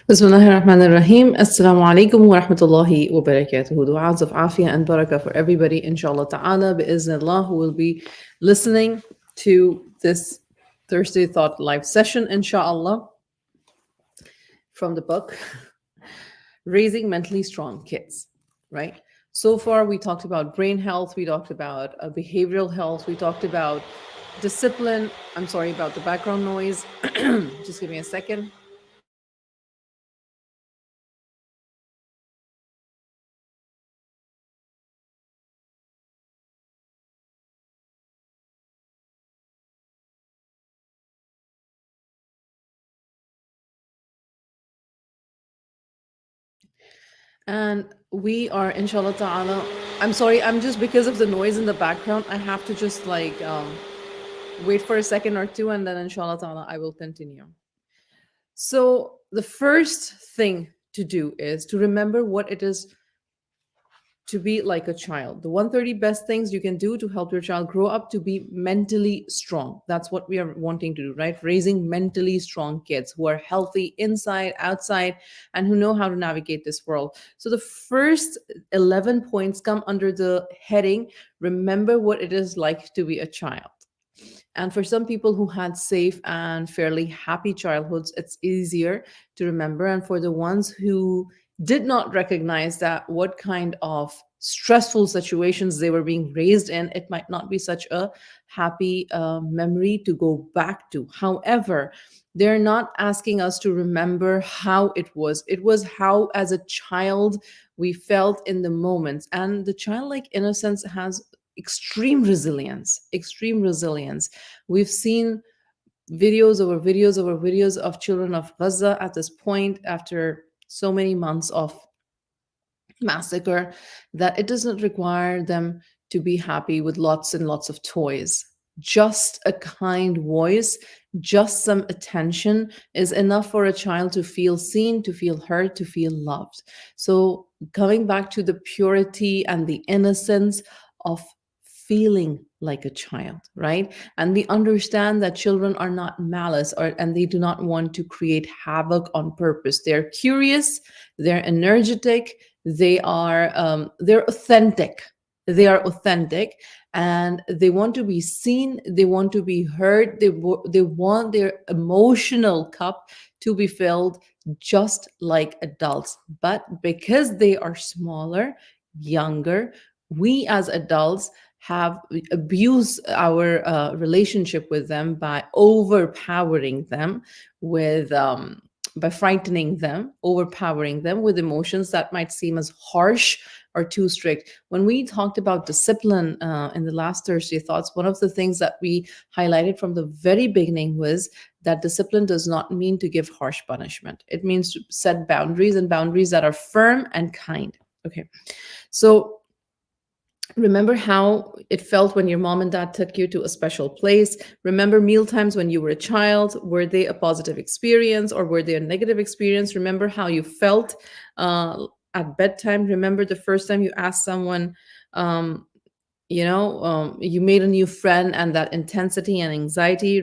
Bismillahirrahmanirrahim. Assalamu alaikum wa rahmatullahi wa barakatuhu. Du'as of afiyah and barakah for everybody, inshallah ta'ala, bi'iznillah, who will be listening to this Thursday Thought Live session, inshallah, from the book Raising Mentally Strong Kids, right? So far, we talked about brain health, we talked about behavioral health, we talked about discipline. I'm sorry about the background noise. Just give me a second. And we are, inshallah ta'ala. I'm sorry, I'm just because of the noise in the background, I have to just like wait for a second or two, and then inshallah ta'ala, I will continue. So, the first thing to do is to remember what it is to be like a child. The 130 best things you can do to help your child grow up to be mentally strong. That's what we are wanting to do, right? Raising mentally strong kids who are healthy inside, outside, and who know how to navigate this world. So the first 11 points come under the heading remember what it is like to be a child. And for some people who had safe and fairly happy childhoods, it's easier to remember. And for the ones who did not recognize that what kind of stressful situations they were being raised in, it might not be such a happy memory to go back to. However, they're not asking us to remember how it was. It was how, as a child, we felt in the moments. And the childlike innocence has extreme resilience. We've seen videos of children of Gaza at this point, after so many months of massacre, that it doesn't require them to be happy with lots and lots of toys. Just a kind voice, just some attention is enough for a child to feel seen, to feel heard, to feel loved. So, coming back to the purity and the innocence of feeling like a child, right? And we understand that children are not malice, and they do not want to create havoc on purpose. They're curious, they're energetic, they're authentic. They are authentic, and they want to be seen, they want to be heard, they want their emotional cup to be filled just like adults. But because they are smaller, younger, we as adults have abused our relationship with them by overpowering them with by frightening them, overpowering them with emotions that might seem as harsh or too strict. When we talked about discipline in the last Thursday Thoughts, one of the things that we highlighted from the very beginning was that discipline does not mean to give harsh punishment. It means to set boundaries, and boundaries that are firm and kind. Okay. So remember how it felt when your mom and dad took you to a special place. Remember meal times when you were a child. Were they a positive experience or were they a negative experience? Remember how you felt at bedtime. Remember the first time you asked someone, um, you made a new friend, and that intensity and anxiety.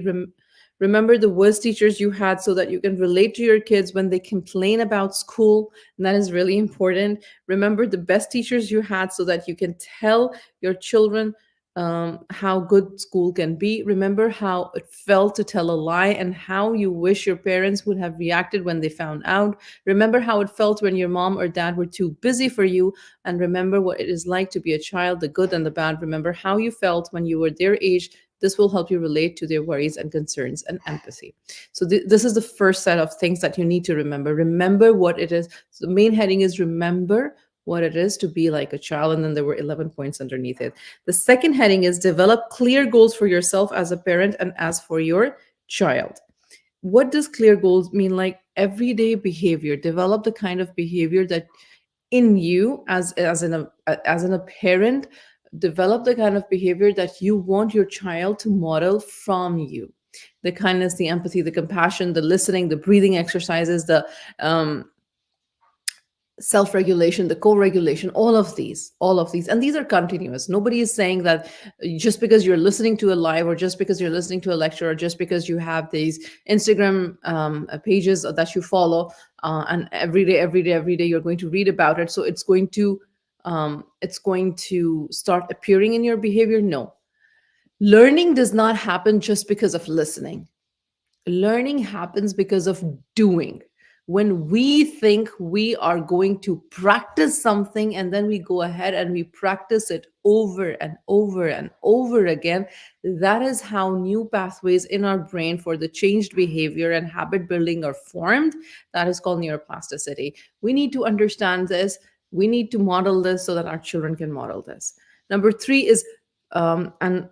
Remember the worst teachers you had, so that you can relate to your kids when they complain about school. And that is really important. Remember the best teachers you had, so that you can tell your children how good school can be. Remember how it felt to tell a lie, and how you wish your parents would have reacted when they found out. Remember how it felt when your mom or dad were too busy for you, and remember what it is like to be a child, the good and the bad. Remember how you felt when you were their age. This will help you relate to their worries and concerns and empathy. So, this is the first set of things that you need to remember. Remember what it is. So the main heading is remember what it is to be like a child. And then there were 11 points underneath it. The second heading is develop clear goals for yourself as a parent and as for your child. What does clear goals mean? Like everyday behavior. Develop the kind of behavior that in you as in a parent, develop the kind of behavior that you want your child to model from you. The kindness, the empathy, the compassion, the listening, the breathing exercises, the self-regulation, the co-regulation, all of these, and these are continuous. Nobody is saying that just because you're listening to a live, or just because you're listening to a lecture, or just because you have these Instagram pages that you follow, and every day you're going to read about it, so it's going to start appearing in your behavior. No, learning does not happen just because of listening. Learning happens because of doing. When we think we are going to practice something, and then we go ahead and we practice it over and over and over again, that is how new pathways in our brain for the changed behavior and habit building are formed. That is called neuroplasticity. We need to understand this. We need to model this so that our children can model this. Number three is, and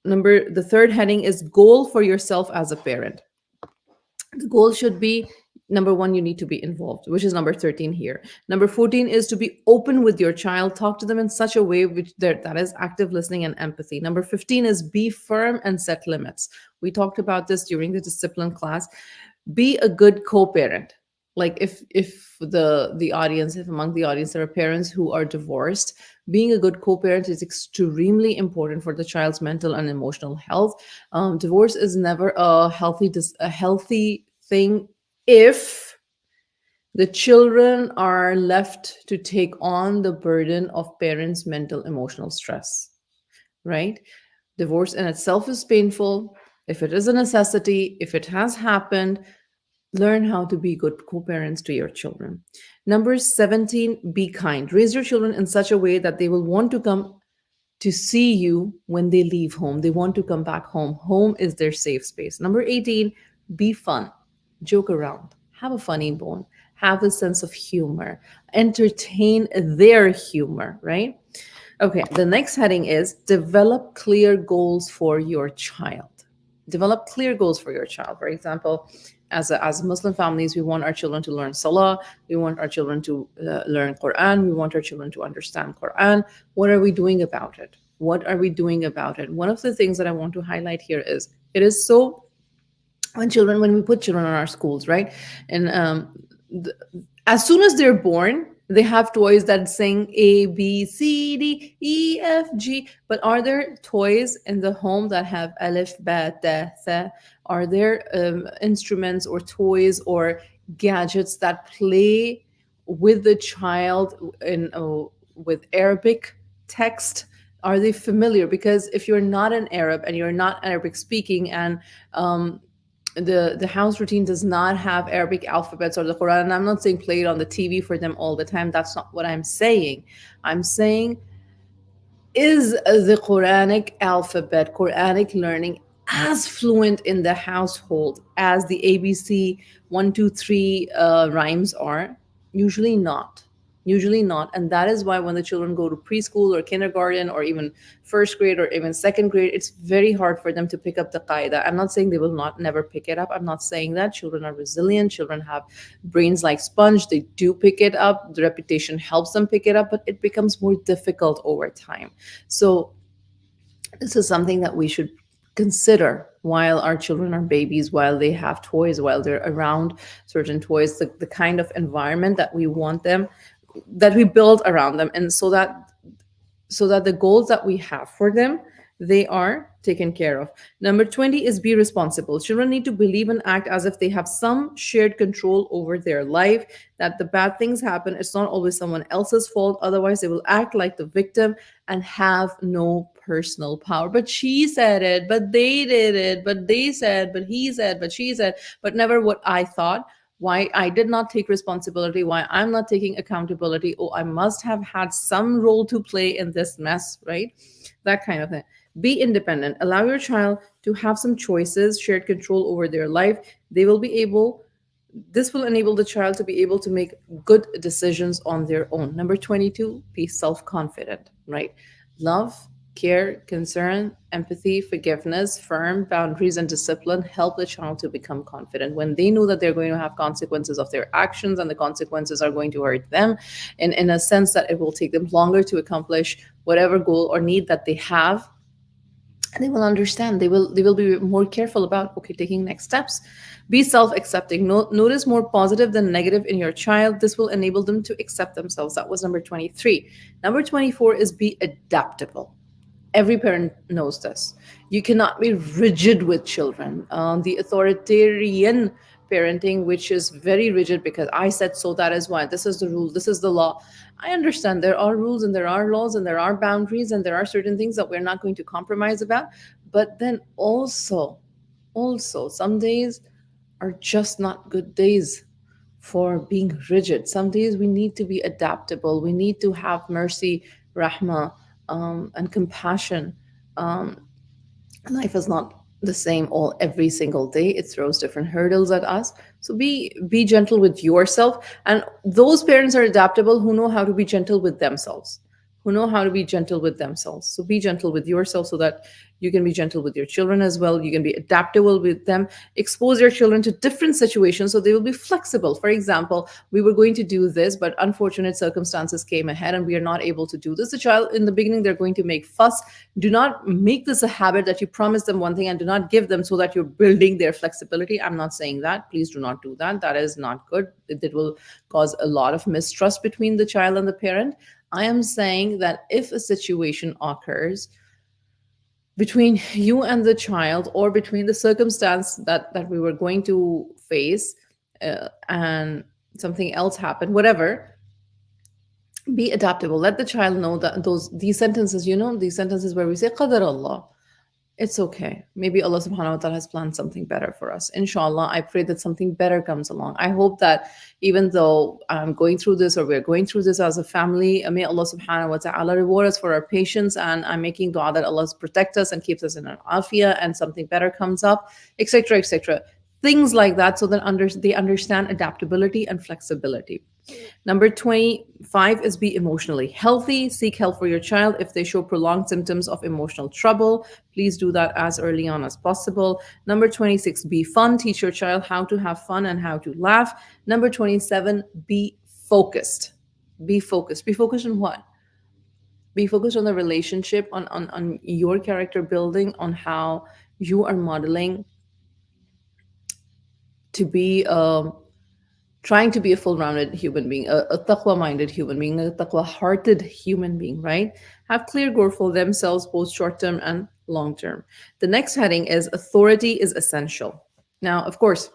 the third heading is goal for yourself as a parent. The goal should be, number one, you need to be involved, which is number 13 here. Number 14 is to be open with your child. Talk to them in such a way that is active listening and empathy. Number 15 is be firm and set limits. We talked about this during the discipline class. Be a good co-parent. Like, if the audience, if among the audience there are parents who are divorced, being a good co-parent is extremely important for the child's mental and emotional health. Divorce is never a healthy thing if the children are left to take on the burden of parents' mental emotional stress, right? Divorce in itself is painful. If it is a necessity, if it has happened, learn how to be good co-parents to your children. Number 17, be kind. Raise your children in such a way that they will want to come to see you when they leave home. They want to come back home. Home is their safe space. Number 18, be fun. Joke around. Have a funny bone. Have a sense of humor. Entertain their humor, right? Okay, the next heading is develop clear goals for your child. Develop clear goals for your child. For example, as Muslim families, we want our children to learn Salah. We want our children to learn Quran. We want our children to understand Quran. What are we doing about it? What are we doing about it? One of the things that I want to highlight here is, it is so, when we put children in our schools, right? And th- as soon as they're born, they have toys that sing A, B, C, D, E, F, G. But are there toys in the home that have Alif, Ba, Ta, Tha? Are there instruments or toys or gadgets that play with the child in with Arabic text? Are they familiar? Because if you're not an Arab and you're not Arabic speaking, and the house routine does not have Arabic alphabets or the Quran, and I'm not saying play it on the TV for them all the time. That's not what I'm saying. I'm saying, is the Quranic alphabet, Quranic learning, as fluent in the household as the ABC 1, 2, 3 rhymes are? Usually not. Usually not. And that is why when the children go to preschool or kindergarten or even first grade or even second grade, it's very hard for them to pick up the qaida. I'm not saying they will not never pick it up. I'm not saying that. Children are resilient. Children have brains like sponge. They do pick it up. The repetition helps them pick it up, but it becomes more difficult over time. So this is something that we should consider while our children are babies, while they have toys, while they're around certain toys, the kind of environment that we want them, that we build around them, and so that the goals that we have for them, they are taken care of. Number 20 is be responsible. Children need to believe and act as if they have some shared control over their life, that the bad things happen, it's not always someone else's fault. Otherwise, they will act like the victim and have no personal power. But she said it, but they did it, but they said, but he said, but she said, but never what I thought, why I did not take responsibility, why I'm not taking accountability. Oh, I must have had some role to play in this mess, right? That kind of thing. Be independent. Allow your child to have some choices, shared control over their life. They will be able, this will enable the child to be able to make good decisions on their own. Number 22, be self confident, right? Love, care, concern, empathy, forgiveness, firm boundaries, and discipline help the child to become confident. When they know that they're going to have consequences of their actions and the consequences are going to hurt them, and in a sense that it will take them longer to accomplish whatever goal or need that they have, they will understand. They will be more careful about, okay, taking next steps. Be self-accepting. Notice more positive than negative in your child. This will enable them to accept themselves. That was number 23. Number 24 is be adaptable. Every parent knows this. You cannot be rigid with children. The authoritarian parenting, which is very rigid because I said so, that is why, this is the rule, this is the law. I understand there are rules and there are laws and there are boundaries and there are certain things that we're not going to compromise about. But then also, some days are just not good days for being rigid. Some days we need to be adaptable. We need to have mercy, rahmah, and compassion. Um, Life is not the same all every single day. It throws different hurdles at us. So be gentle with yourself. And those parents are adaptable who know how to be gentle with themselves, who know how to be gentle with themselves. So be gentle with yourself so that you can be gentle with your children as well. You can be adaptable with them. Expose your children to different situations so they will be flexible. For example, we were going to do this, but unfortunate circumstances came ahead and we are not able to do this. The child in the beginning, they're going to make fuss. Do not make this a habit that you promise them one thing and do not give them, so that you're building their flexibility. I'm not saying that. Please do not do that. That is not good. It will cause a lot of mistrust between the child and the parent. I am saying that if a situation occurs between you and the child, or between the circumstance that we were going to face, and something else happened, whatever, be adaptable. Let the child know that these sentences, these sentences where we say qadar Allah, it's okay. Maybe Allah subhanahu wa ta'ala has planned something better for us. Inshallah, I pray that something better comes along. I hope that even though I'm going through this, or we're going through this as a family, may Allah subhanahu wa ta'ala reward us for our patience. And I'm making dua that Allah protect us and keeps us in an afiyah and something better comes up, etc., etc. Things like that, so that they understand adaptability and flexibility. Number 25 is be emotionally healthy. Seek help for your child if they show prolonged symptoms of emotional trouble. Please do that as early on as possible. Number 26, be fun. Teach your child how to have fun and how to laugh. Number 27, be focused. Be focused. Be focused on what? Be focused on the relationship, on your character building, on how you are modeling to be trying to be a full-rounded human being, a taqwa-minded human being, a taqwa-hearted human being, right? Have clear goal for themselves, both short-term and long-term. The next heading is authority is essential. Now, of course,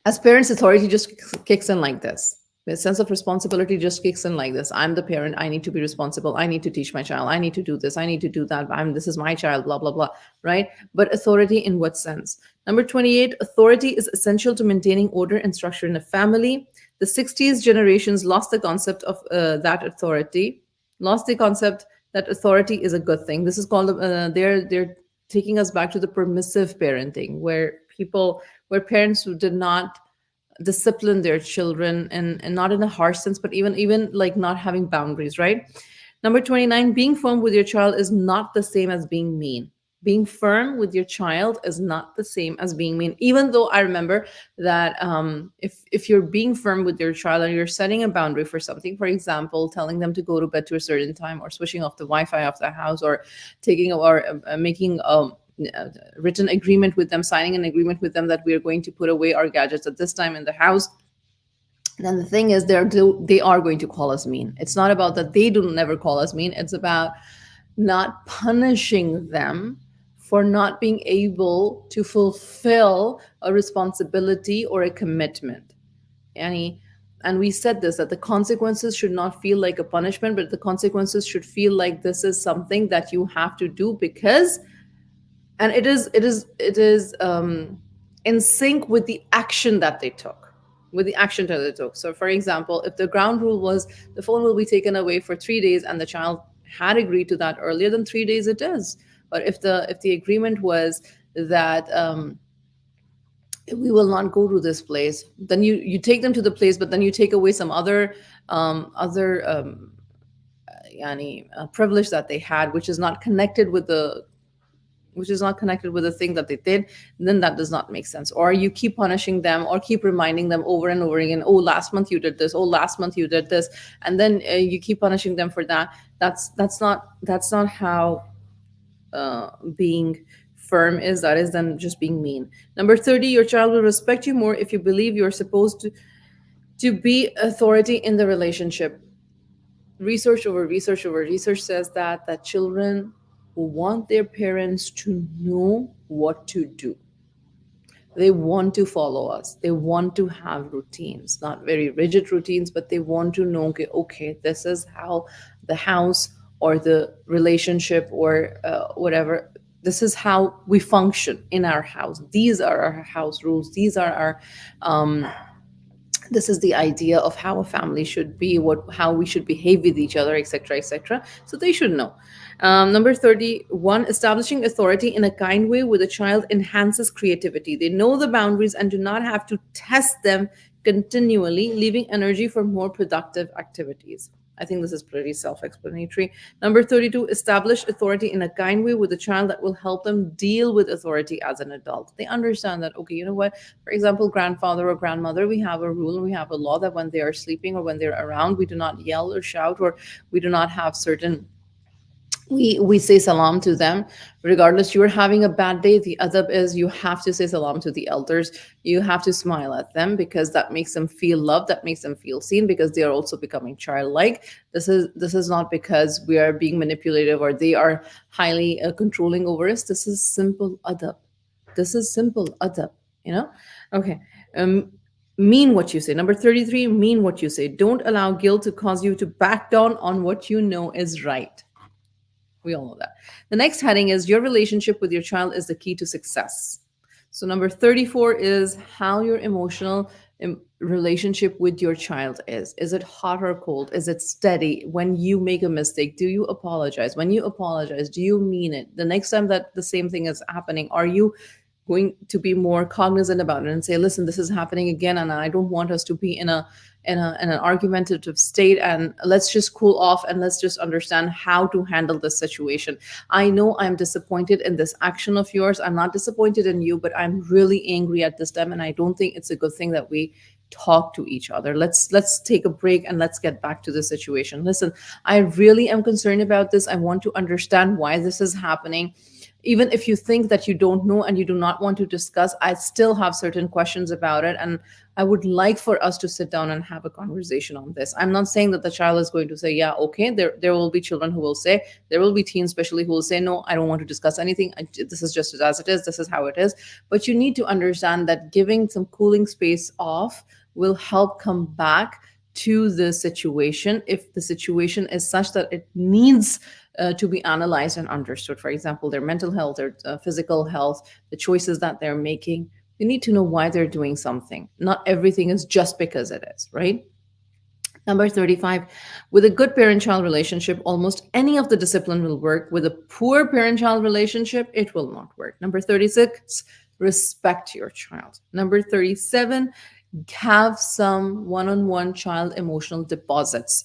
as parents, authority just kicks in like this. The sense of responsibility just kicks in like this. I'm the parent. I need to be responsible. I need to teach my child. I need to do this. I need to do that. This is my child, blah, blah, blah, right? But authority in what sense? Number 28, authority is essential to maintaining order and structure in a family. The 60s generations lost the concept of that authority, lost the concept that authority is a good thing. This is called, they're taking us back to the permissive parenting, where parents who did not discipline their children, and not in a harsh sense, but even like not having boundaries, right? Number 29, being firm with your child is not the same as being mean. Being firm with your child is not the same as being mean. Even though I remember that if you're being firm with your child and you're setting a boundary for something, for example, telling them to go to bed to a certain time, or switching off the Wi-Fi of the house, or taking or making written agreement with them, signing an agreement with them that we are going to put away our gadgets at this time in the house, then the thing is they are going to call us mean. It's not about that they do never call us mean. It's about not punishing them for not being able to fulfill a responsibility or a commitment. And we said this, that the consequences should not feel like a punishment, but the consequences should feel like this is something that you have to do, because and it is in sync with the action that they took, so for example, if the ground rule was the phone will be taken away for 3 days, and the child had agreed to that earlier than 3 days, it is. But if the agreement was that we will not go to this place, then you take them to the place, but then you take away some other privilege that they had, which is not connected with the thing that they did, then that does not make sense. Or you keep punishing them, or keep reminding them over and over again, oh, last month you did this, oh, last month you did this, and then you keep punishing them for that. That's not how being firm is, that is, than just being mean. Number 30, your child will respect you more if you believe you're supposed to be authority in the relationship. Research says that children who want their parents to know what to do, they want to follow us, they want to have routines, not very rigid routines, but they want to know, okay, okay, this is how the house or the relationship or whatever, this is how we function in our house, these are our house rules, these are our um, this is the idea of how a family should be, what, how we should behave with each other, etc., etc. So they should know. Number 31, establishing authority in a kind way with a child enhances creativity. They know the boundaries and do not have to test them continually, leaving energy for more productive activities. I think this is pretty self explanatory. Number 32, establish authority in a kind way with a child that will help them deal with authority as an adult. They understand that, okay, you know what? For example, grandfather or grandmother, we have a rule, we have a law that when they are sleeping or when they're around, we do not yell or shout, or we do not have certain, we say salam to them regardless. You're having a bad day, the adab is you have to say salam to the elders, you have to smile at them because that makes them feel loved, that makes them feel seen, because they are also becoming childlike. This is not because we are being manipulative or they are highly controlling over us. This is simple adab, this is simple adab, you know. Okay. um mean what you say. Number 33, mean what you say. Don't allow guilt to cause you to back down on what you know is right. We all know that. The next heading is your relationship with your child is the key to success. So, number 34 is how your emotional relationship with your child is. Is it hot or cold? Is it steady? When you make a mistake, do you apologize? When you apologize, do you mean it? The next time that the same thing is happening, are you going to be more cognizant about it and say, listen, this is happening again and I don't want us to be in an argumentative state, and let's just cool off and let's just understand how to handle this situation. I know I'm disappointed in this action of yours, I'm not disappointed in you, but I'm really angry at this time and I don't think it's a good thing that we talk to each other. Let's take a break and let's get back to the situation. Listen, I really am concerned about this, I want to understand why this is happening. Even if you think that you don't know and you do not want to discuss, I still have certain questions about it. And I would like for us to sit down and have a conversation on this. I'm not saying that the child is going to say, yeah, okay. There will be children who will say, there will be teens, especially, who will say, no, I don't want to discuss anything. This is just as it is. This is how it is. But you need to understand that giving some cooling space off will help come back to the situation if the situation is such that it needs to be analyzed and understood. For example, their mental health, their physical health, the choices that they're making. You need to know why they're doing something. Not everything is just because it is, right? Number 35, with a good parent child relationship, almost any of the discipline will work. With a poor parent child relationship, it will not work. Number 36, respect your child. Number 37, have some one on one child emotional deposits.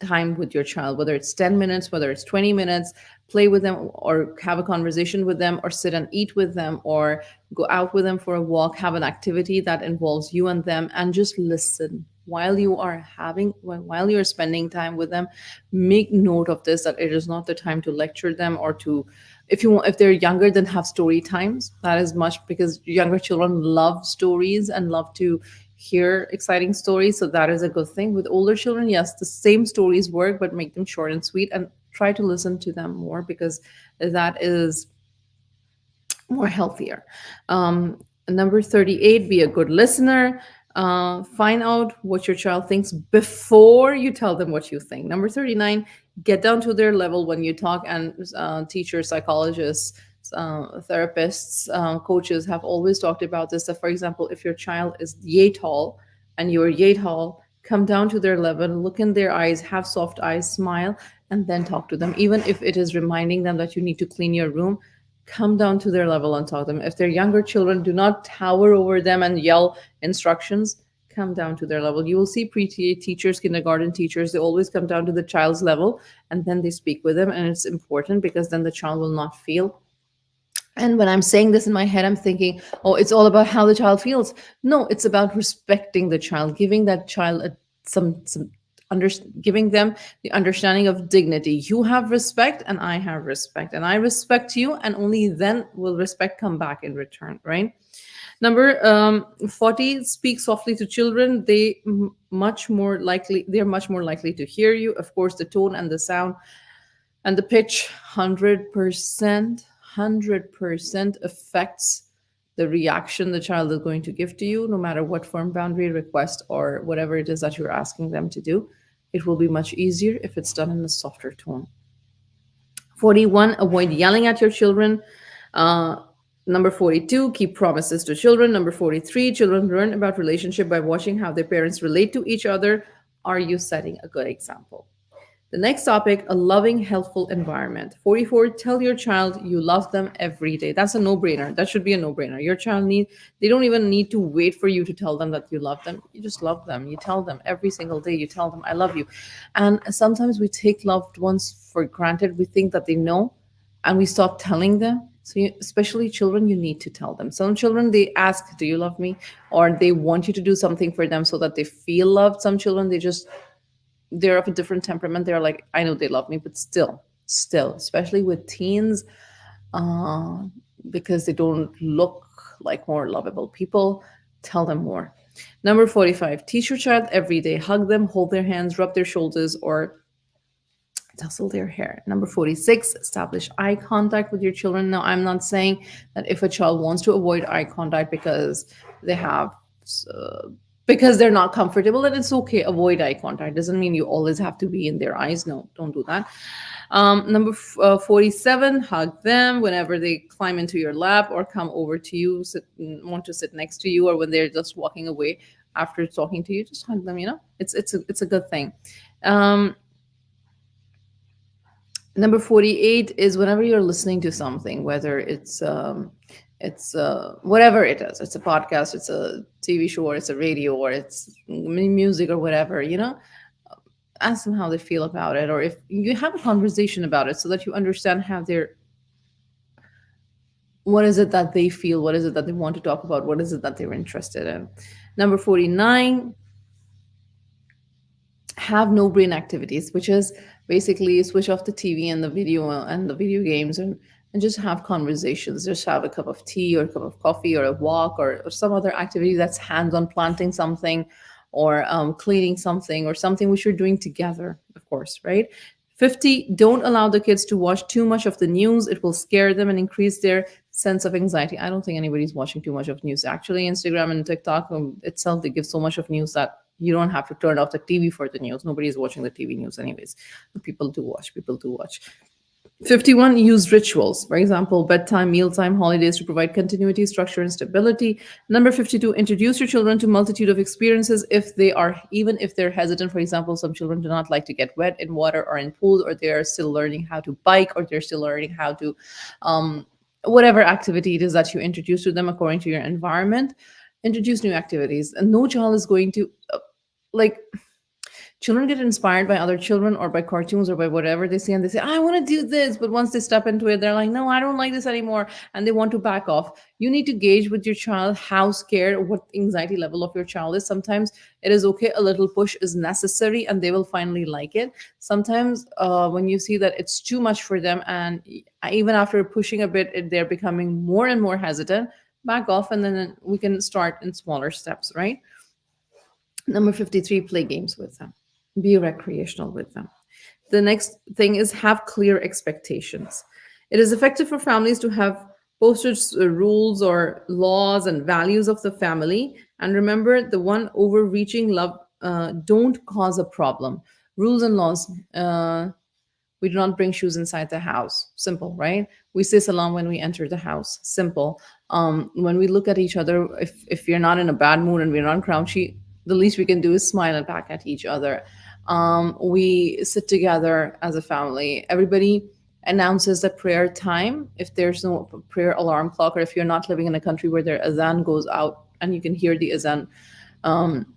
Time with your child, whether it's 10 minutes, whether it's 20 minutes, play with them or have a conversation with them or sit and eat with them or go out with them for a walk, have an activity that involves you and them, and just listen while you are having, while you're spending time with them. Make note of this, that it is not the time to lecture them or to, if you want, if they're younger, then have story times. That is much, because younger children love stories and love to hear exciting stories, so that is a good thing. With older children, yes, the same stories work, but make them short and sweet and try to listen to them more, because that is more healthier. Number 38, be a good listener. Find out what your child thinks before you tell them what you think. Number 39, get down to their level when you talk. And teachers, psychologists, therapists, coaches have always talked about this. That, for example, if your child is yay tall and you're yay tall, come down to their level, look in their eyes, have soft eyes, smile, and then talk to them. Even if it is reminding them that you need to clean your room, come down to their level and talk to them. If they're younger children, do not tower over them and yell instructions. Come down to their level. You will see pre-T teachers, kindergarten teachers, they always come down to the child's level and then they speak with them. And it's important because then the child will not feel. And when I'm saying this in my head, I'm thinking, oh, it's all about how the child feels. No, it's about respecting the child, giving that child some under, giving them the understanding of dignity. You have respect and I have respect, and I respect you, and only then will respect come back in return, right? Number 40, speak softly to children. They're much more likely to hear you. Of course, the tone and the sound and the pitch, 100% affects the reaction the child is going to give to you, no matter what form, boundary, request, or whatever it is that you're asking them to do. It will be much easier if it's done in a softer tone. 41, avoid yelling at your children. uh, Number 42, keep promises to children. Number 43, children learn about relationship by watching how their parents relate to each other. Are you setting a good example? The next topic, a loving, helpful environment. 44, tell your child you love them every day. That's a no-brainer. That should be a no-brainer. Your child they don't even need to wait for you to tell them that you love them. You just love them. You tell them every single day, you tell them, I love you. And sometimes we take loved ones for granted. We think that they know, and we stop telling them. So especially children, you need to tell them. Some children, they ask, do you love me? Or they want you to do something for them so that they feel loved. Some children, they're of a different temperament. They're like, I know they love me, but still, especially with teens, uh, because they don't look like more lovable people, tell them more. Number 45, teach your child every day. Hug them, hold their hands, rub their shoulders, or tussle their hair. Number 46, establish eye contact with your children. Now, I'm not saying that if a child wants to avoid eye contact they have uh, because they're not comfortable, then it's okay. Avoid eye contact. Doesn't mean you always have to be in their eyes. No, don't do that. Number 47, hug them whenever they climb into your lap or come over to you, want to sit next to you, or when they're just walking away after talking to you, just hug them. It's a good thing. Um, Number 48 is whenever you're listening to something, whether it's whatever it is, it's a podcast, it's a TV show, or it's a radio, or it's music, or whatever, ask them how they feel about it, or if you have a conversation about it, so that you understand how they're what is it that they feel, what is it that they want to talk about, what is it that they're interested in. Number 49, have no brain activities, which is basically switch off the TV and the video games, and just have conversations. Just have a cup of tea or a cup of coffee, or a walk, or some other activity that's hands on, planting something, or cleaning something, or something which you're doing together, of course, right? 50, don't allow the kids to watch too much of the news. It will scare them and increase their sense of anxiety. I don't think anybody's watching too much of news. Actually, Instagram and TikTok itself, they give so much of news that you don't have to turn off the TV for the news. Nobody's watching the TV news anyways. But people do watch. 51, use rituals. For example, bedtime, mealtime, holidays, to provide continuity, structure, and stability. Number 52, introduce your children to multitude of experiences even if they're hesitant. For example, some children do not like to get wet in water or in pools, or they are still learning how to bike, or they're still learning how to whatever activity it is that you introduce to them according to your environment. Introduce new activities, and no child is going to like children get inspired by other children, or by cartoons, or by whatever they see, and they say, I want to do this, but once they step into it, they're like, no, I don't like this anymore, and they want to back off. You need to gauge with your child how scared or what anxiety level of your child is. Sometimes it is okay, a little push is necessary, and they will finally like it. Sometimes when you see that it's too much for them, and even after pushing a bit, they're becoming more and more hesitant, back off, and then we can start in smaller steps, right? Number 53, play games with them. Be recreational with them. The next thing is have clear expectations. It is effective for families to have posted rules or laws and values of the family. And remember, the one overreaching love don't cause a problem. Rules and laws. We do not bring shoes inside the house. Simple, right? We say salam when we enter the house. Simple. When we look at each other, if you're not in a bad mood and we're not grouchy, the least we can do is smile and back at each other. We sit together as a family. Everybody announces the prayer time. If there's no prayer alarm clock, or if you're not living in a country where their azan goes out and you can hear the azan, um,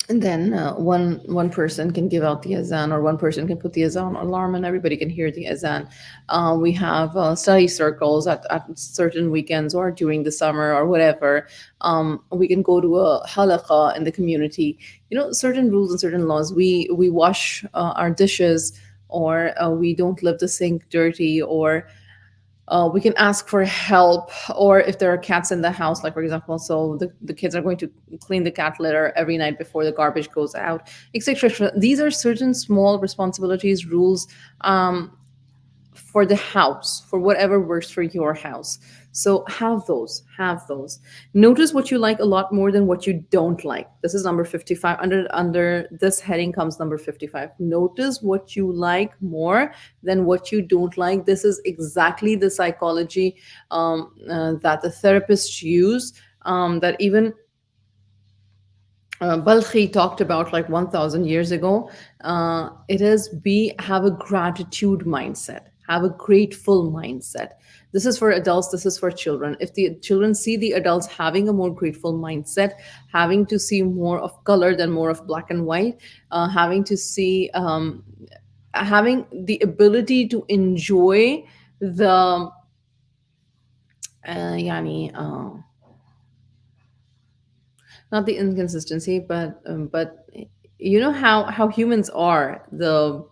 And then one person can give out the azan, or one person can put the azan alarm, and everybody can hear the azan. We have study circles at certain weekends or during the summer or whatever. We can go to a halaqa in the community. You know, certain rules and certain laws. We wash our dishes, or we don't leave the sink dirty, or we can ask for help, or if there are cats in the house, like for example, so the kids are going to clean the cat litter every night before the garbage goes out, etc. These are certain small responsibilities, rules, for the house, for whatever works for your house. So have those. Notice what you like a lot more than what you don't like. This is number 55. Under this heading comes number 55. Notice what you like more than what you don't like. This is exactly the psychology that the therapists use, that even Balkhi talked about like 1000 years ago. It is be have a gratitude mindset, have a grateful mindset. This is for adults, this is for children. If the children see the adults having a more grateful mindset, having to see more of color than more of black and white, having to see, having the ability to enjoy the, yani, not the inconsistency, but you know how humans are, the,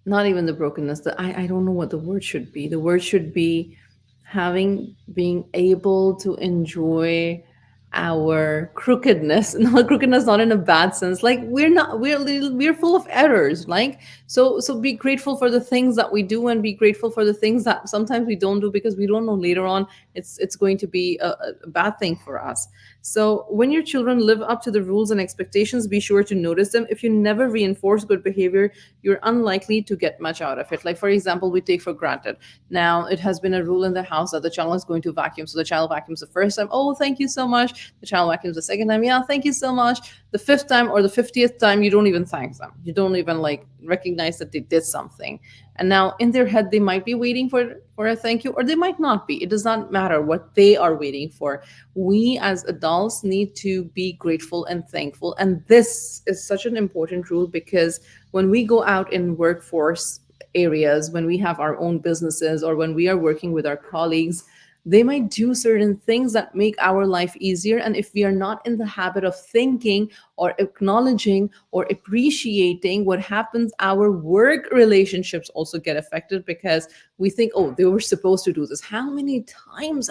not even the brokenness, the, I don't know what the word should be. The word should be having, being able to enjoy our crookedness. Not crookedness, not in a bad sense, like we're not, we're full of errors, like, so be grateful for the things that we do, and be grateful for the things that sometimes we don't do, because we don't know later on it's going to be a bad thing for us. So when your children live up to the rules and expectations, be sure to notice them. If you never reinforce good behavior, you're unlikely to get much out of it. Like for example, we take for granted, now it has been a rule in the house that the child is going to vacuum. So the child vacuums the first time, oh, thank you so much. The child vacuums the second time, yeah, thank you so much. The fifth time or the 50th time, you don't even thank them. You don't even like recognize that they did something. And now in their head, they might be waiting for a thank you, or they might not be. It does not matter what they are waiting for. We as adults need to be grateful and thankful. And this is such an important rule, because when we go out in workforce areas, when we have our own businesses, or when we are working with our colleagues, they might do certain things that make our life easier. And if we are not in the habit of thinking or acknowledging or appreciating what happens, our work relationships also get affected, because we think, oh, they were supposed to do this. How many times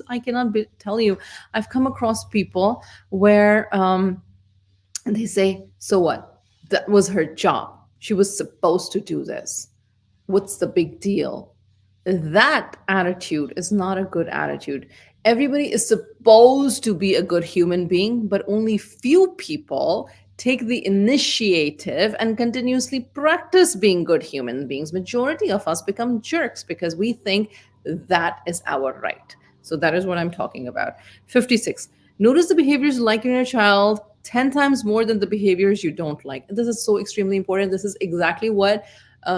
I cannot tell you, I've come across people where they say, so what, that was her job, she was supposed to do this, what's the big deal? That attitude is not a good attitude. Everybody is supposed to be a good human being, but only few people take the initiative and continuously practice being good human beings. Majority of us become jerks because we think that is our right. So that is what I'm talking about. 56. Notice the behaviors you like in your child 10 times more than the behaviors you don't like. And this is so extremely important. This is exactly what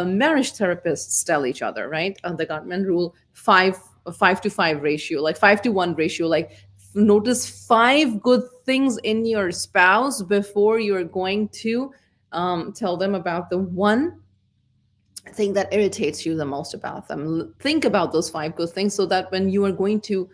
marriage therapists tell each other, right? The Gottman rule, 5 to 5 ratio, like 5 to 1 ratio, like notice 5 good things in your spouse before you're going to tell them about the one thing that irritates you the most about them. Think about those 5 good things, so that when you are going to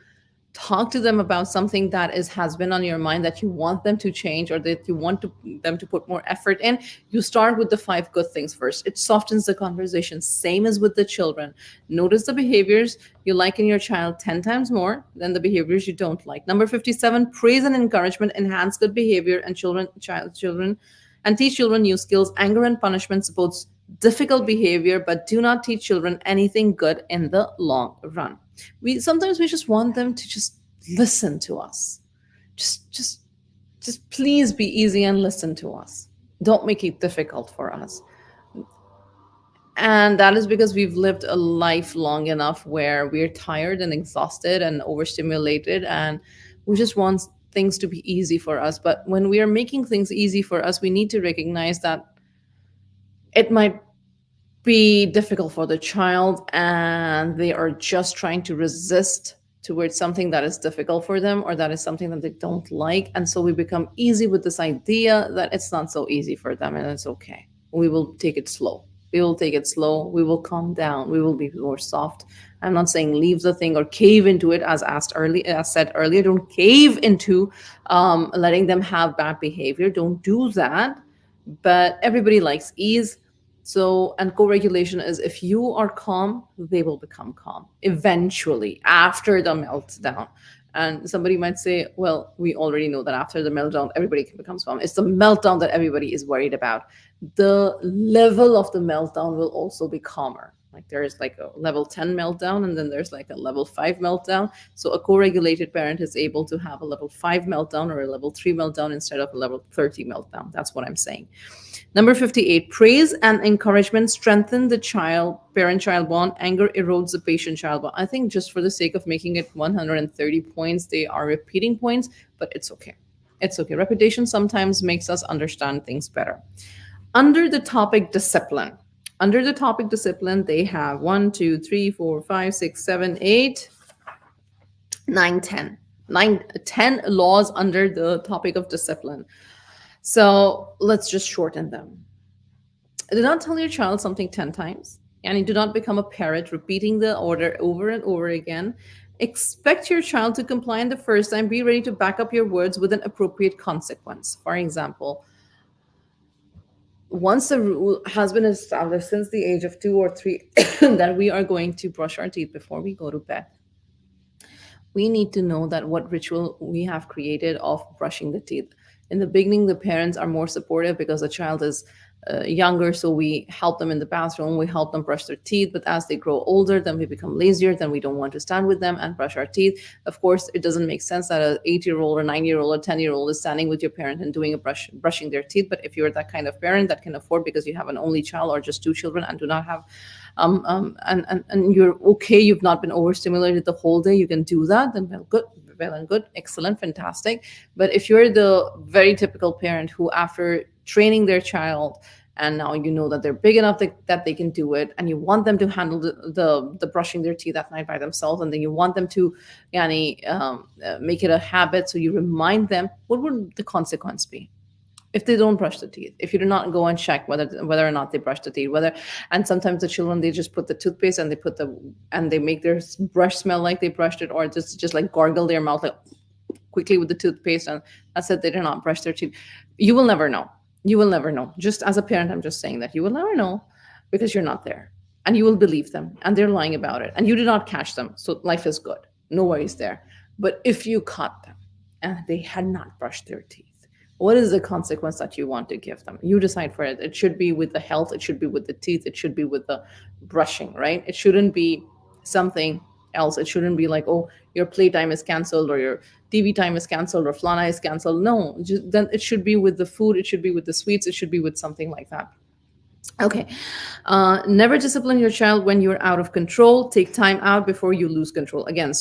talk to them about something that is has been on your mind, that you want them to change, or that you want them to put more effort in, you start with the 5 good things first. It softens the conversation. Same as with the children. Notice the behaviors you like in your child 10 times more than the behaviors you don't like. Number 57, praise and encouragement enhance good behavior and children and teach children new skills. Anger and punishment supports difficult behavior, but do not teach children anything good in the long run. We just want them to just listen to us. Just just just please be easy and listen to us. Don't make it difficult for us. And that is because we've lived a life long enough where we're tired and exhausted and overstimulated, and we just want things to be easy for us. But when we are making things easy for us, we need to recognize that it might be difficult for the child, and they are just trying to resist towards something that is difficult for them or that is something that they don't like. And so we become easy with this idea that it's not so easy for them and it's okay. We will take it slow. We will take it slow. We will calm down. We will be more soft. I'm not saying leave the thing or cave into it, as said earlier. Don't cave into letting them have bad behavior. Don't do that. But everybody likes ease. So, and co regulation is if you are calm, they will become calm eventually after the meltdown. And somebody might say, well, we already know that after the meltdown, everybody becomes calm. It's the meltdown that everybody is worried about. The level of the meltdown will also be calmer. Like there's like a level 10 meltdown, and then there's like a level 5 meltdown. So a co regulated parent is able to have a level 5 meltdown or a level 3 meltdown instead of a level 30 meltdown. That's what I'm saying. Number 58, praise and encouragement strengthen the child parent child bond. Anger erodes the patient child bond. I think just for the sake of making it 130 points, they are repeating points, but it's okay. It's okay. Repetition sometimes makes us understand things better. Under the topic discipline, they have 1, 2, 3, 4, 5, 6, 7, 8, 9, 10. 10 laws under the topic of discipline. So let's just shorten them. Do not tell your child something 10 times. And do not become a parrot repeating the order over and over again. Expect your child to comply in the first time. Be ready to back up your words with an appropriate consequence. For example, once the rule has been established since the age of 2 or 3 that we are going to brush our teeth before we go to bed, we need to know that what ritual we have created of brushing the teeth. In the beginning, the parents are more supportive because the child is younger, so we help them in the bathroom, we help them brush their teeth. But as they grow older, then we become lazier, then we don't want to stand with them and brush our teeth. Of course, it doesn't make sense that an 8-year-old or 9-year-old or 10-year-old is standing with your parent and doing brushing their teeth. But if you're that kind of parent that can afford, because you have an only child or just 2 children and do not have and you're okay, you've not been overstimulated the whole day, you can do that, then well and good, excellent, fantastic. But if you're the very typical parent who, after training their child, and now you know that they're big enough that they can do it, and you want them to handle the brushing their teeth at night by themselves, and then you want them to make it a habit, so you remind them, what would the consequence be if they don't brush the teeth, if you do not go and check whether or not they brush the teeth, and sometimes the children, they just put the toothpaste and they make their brush smell like they brushed it, or just like gargle their mouth like quickly with the toothpaste, and that's it, they did not brush their teeth. You will never know. You will never know. Just as a parent, I'm just saying that you will never know, because you're not there, and you will believe them, and they're lying about it, and you did not catch them, so life is good, no worries there. But if you caught them and they had not brushed their teeth, what is the consequence that you want to give them? You decide for it. It should be with the health, it should be with the teeth, it should be with the brushing, right? It shouldn't be something else. It shouldn't be like, oh, your playtime is canceled, or your TV time is canceled, or flana is canceled. No, then it should be with the food, it should be with the sweets, it should be with something like that. Okay. Never discipline your child when you're out of control. Take time out before you lose control. Again,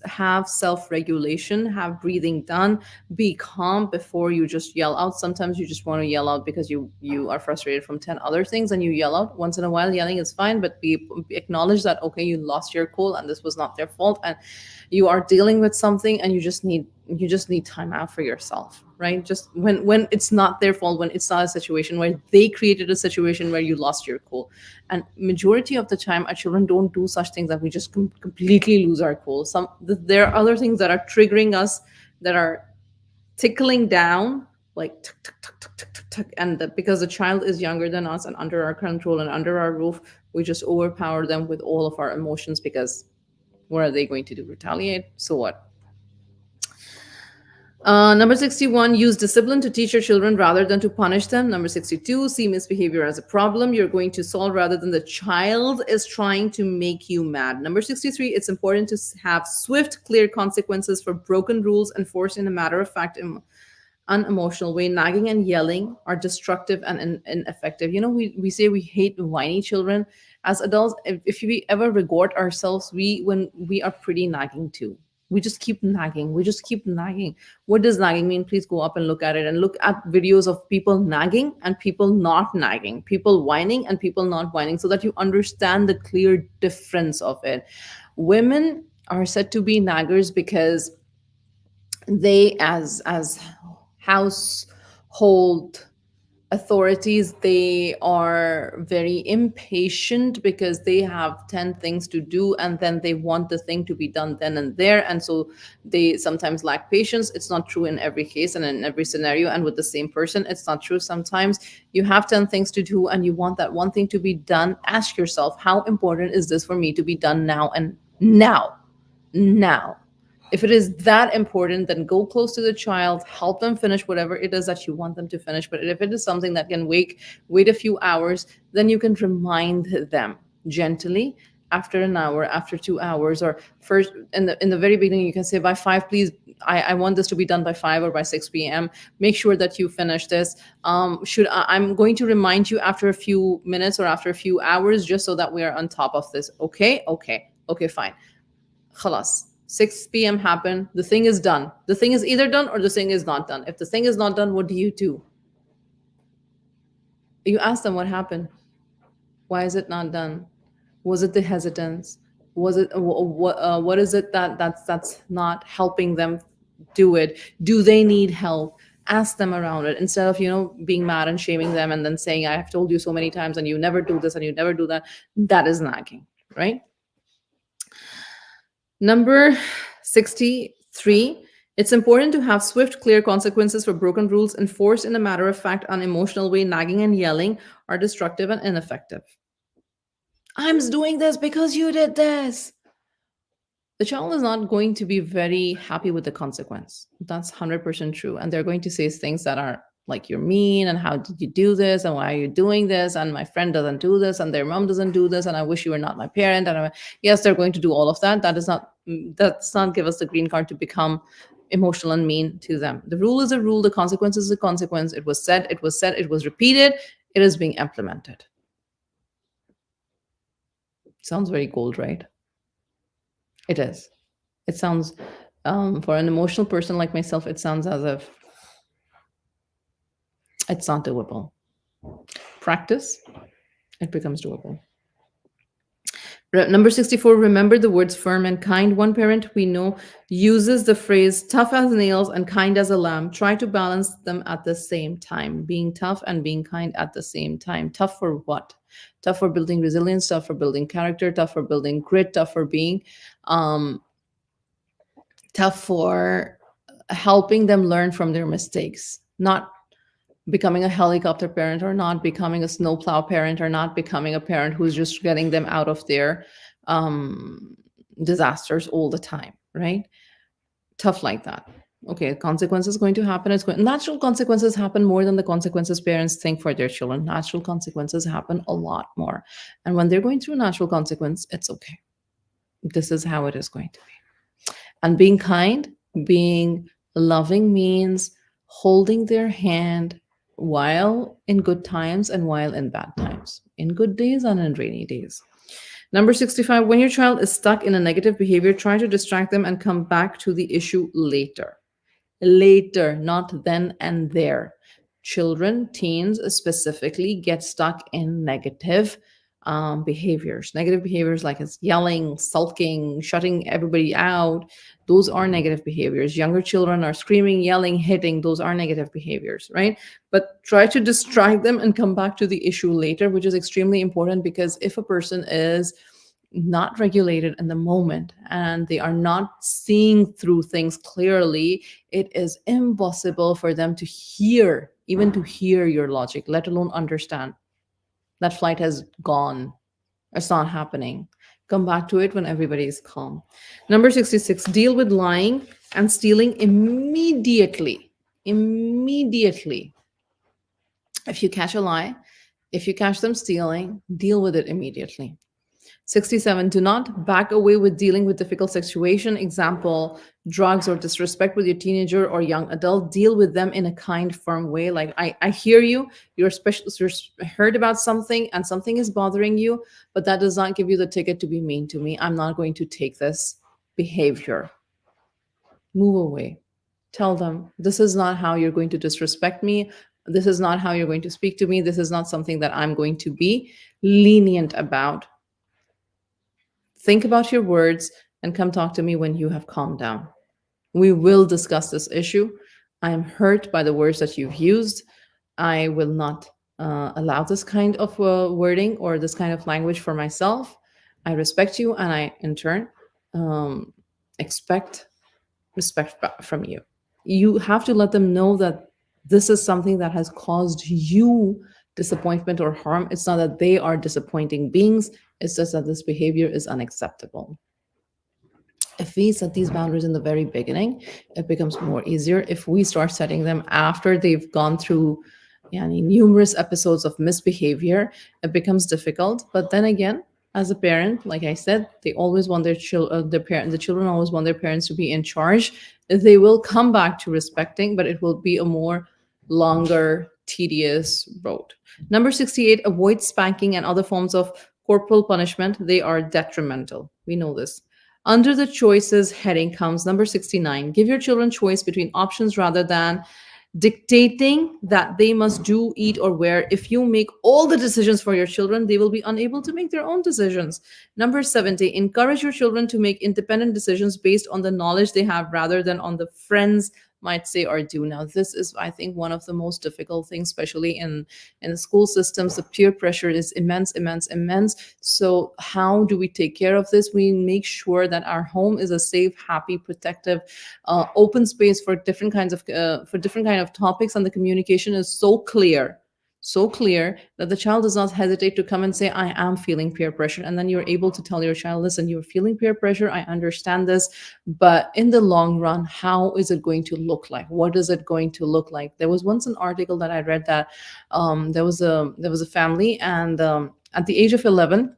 have self-regulation, have breathing done, be calm before you just yell out. Sometimes you just want to yell out because you are frustrated from 10 other things, and you yell out. Once in a while, yelling is fine, but acknowledge that, okay, you lost your cool and this was not their fault, and you are dealing with something, and you just need time out for yourself, right? Just when it's not their fault, when it's not a situation where they created a situation where you lost your cool. And majority of the time, our children don't do such things that we just completely lose our cool. There are other things that are triggering us, that are tickling down, like tuck, tuck, tuck, tuck, tuck, tuck, tuck. And because the child is younger than us and under our control and under our roof, we just overpower them with all of our emotions, because what are they going to do? Retaliate? So what? Number 61, use discipline to teach your children rather than to punish them. Number 62, see misbehavior as a problem you're going to solve rather than the child is trying to make you mad. Number 63, it's important to have swift, clear consequences for broken rules enforced in a matter-of-fact, unemotional way. Nagging and yelling are destructive and ineffective. We say we hate whiny children. As adults, if we ever regard ourselves, when we are pretty nagging too. We just keep nagging. What does nagging mean? Please go up and look at it, and look at videos of people nagging and people not nagging, people whining and people not whining, so that you understand the clear difference of it. Women are said to be naggers because they, as household authorities, they are very impatient because they have 10 things to do, and then they want the thing to be done then and there, and so they sometimes lack patience. It's not true in every case and in every scenario, and with the same person it's not true. Sometimes you have 10 things to do and you want that one thing to be done. Ask yourself, how important is this for me to be done now and now? If it is that important, then go close to the child, help them finish whatever it is that you want them to finish. But if it is something that can wait a few hours, then you can remind them gently after an hour, after 2 hours, or first in the very beginning. You can say, by 5, please, I want this to be done by 5 or by 6 p.m. Make sure that you finish this. I'm going to remind you after a few minutes or after a few hours, just so that we are on top of this. Okay, fine. Khalas. 6 p.m. happened. The thing is done. The thing is either done or the thing is not done. If the thing is not done, what do? You ask them what happened. Why is it not done? Was it the hesitance? Was it what is it that's not helping them do it? Do they need help? Ask them around it, instead of being mad and shaming them and then saying, I have told you so many times and you never do this and you never do that. That is nagging, right? Number 63, it's important to have swift, clear consequences for broken rules enforced in a matter of fact, unemotional way. Nagging and yelling are destructive and ineffective. I'm doing this because you did this. The child is not going to be very happy with the consequence. That's 100% true. And they're going to say things that are like, you're mean, and how did you do this, and why are you doing this, and my friend doesn't do this, and their mom doesn't do this, and I wish you were not my parent. Yes, they're going to do all of that. That's not give us the green card to become emotional and mean to them. The rule is a rule. The consequence is a consequence. It was said, it was said, it was repeated. It is being implemented. Sounds very cold, right? It is. It sounds, for an emotional person like myself, it sounds as if it's not doable. Practice, it becomes doable. Number 64, remember the words firm and kind. One parent we know uses the phrase tough as nails and kind as a lamb. Try to balance them at the same time, being tough and being kind at the same time. Tough for what? Tough for building resilience, tough for building character, tough for building grit, tough for being tough for helping them learn from their mistakes, not becoming a helicopter parent, or not becoming a snowplow parent, or not becoming a parent who's just getting them out of their disasters all the time, right? Tough like that. Okay, consequences going to happen. Natural consequences happen more than the consequences parents think for their children. Natural consequences happen a lot more. And when they're going through natural consequence, it's okay. This is how it is going to be. And being kind, being loving means holding their hand while in good times and while in bad times, in good days and in rainy days. Number 65, when your child is stuck in a negative behavior, try to distract them and come back to the issue later. Later, not then and there. Children, teens specifically, get stuck in negative behaviors. Negative behaviors like it's yelling, sulking, shutting everybody out. Those are negative behaviors. Younger children are screaming, yelling, hitting. Those are negative behaviors, right? But try to distract them and come back to the issue later, which is extremely important, because if a person is not regulated in the moment and they are not seeing through things clearly, it is impossible for them to hear, even to hear your logic, let alone understand. That flight has gone. It's not happening. Come back to it when everybody is calm. Number 66, deal with lying and stealing immediately. Immediately. If you catch a lie, if you catch them stealing, deal with it immediately. 67, do not back away with dealing with difficult situation. Example, drugs or disrespect with your teenager or young adult. Deal with them in a kind, firm way. Like, I hear you, you're heard about something and something is bothering you, but that does not give you the ticket to be mean to me. I'm not going to take this behavior. Move away. Tell them, this is not how you're going to disrespect me. This is not how you're going to speak to me. This is not something that I'm going to be lenient about. Think about your words and come talk to me when you have calmed down. We will discuss this issue. I am hurt by the words that you've used. I will not allow this kind of wording or this kind of language for myself. I respect you, and I, in turn, um, expect respect from you. You have to let them know that this is something that has caused you disappointment or harm. It's not that they are disappointing beings, it's just that this behavior is unacceptable. If we set these boundaries in the very beginning, it becomes more easier. If we start setting them after they've gone through numerous episodes of misbehavior, it becomes difficult. But then again, as a parent, like I said, they always want the children always want their parents to be in charge. They will come back to respecting, but it will be a more longer, tedious road. Number 68, avoid spanking and other forms of corporal punishment. They are detrimental. We know this. Under the choices heading comes number 69. Give your children choice between options rather than dictating that they must do, eat, or wear. If you make all the decisions for your children, they will be unable to make their own decisions. Number 70, encourage your children to make independent decisions based on the knowledge they have rather than on the friends might say or do. Now, this is, I think, one of the most difficult things, especially in school systems. The peer pressure is immense, immense, immense. So how do we take care of this? We make sure that our home is a safe, happy, protective, open space for different kind of topics, and the communication is so clear that the child does not hesitate to come and say, I am feeling peer pressure. And then you're able to tell your child, listen, you're feeling peer pressure, I understand this, but in the long run, how is it going to look like? What is it going to look like? There was once an article that I read that there was a family, and at the age of 11,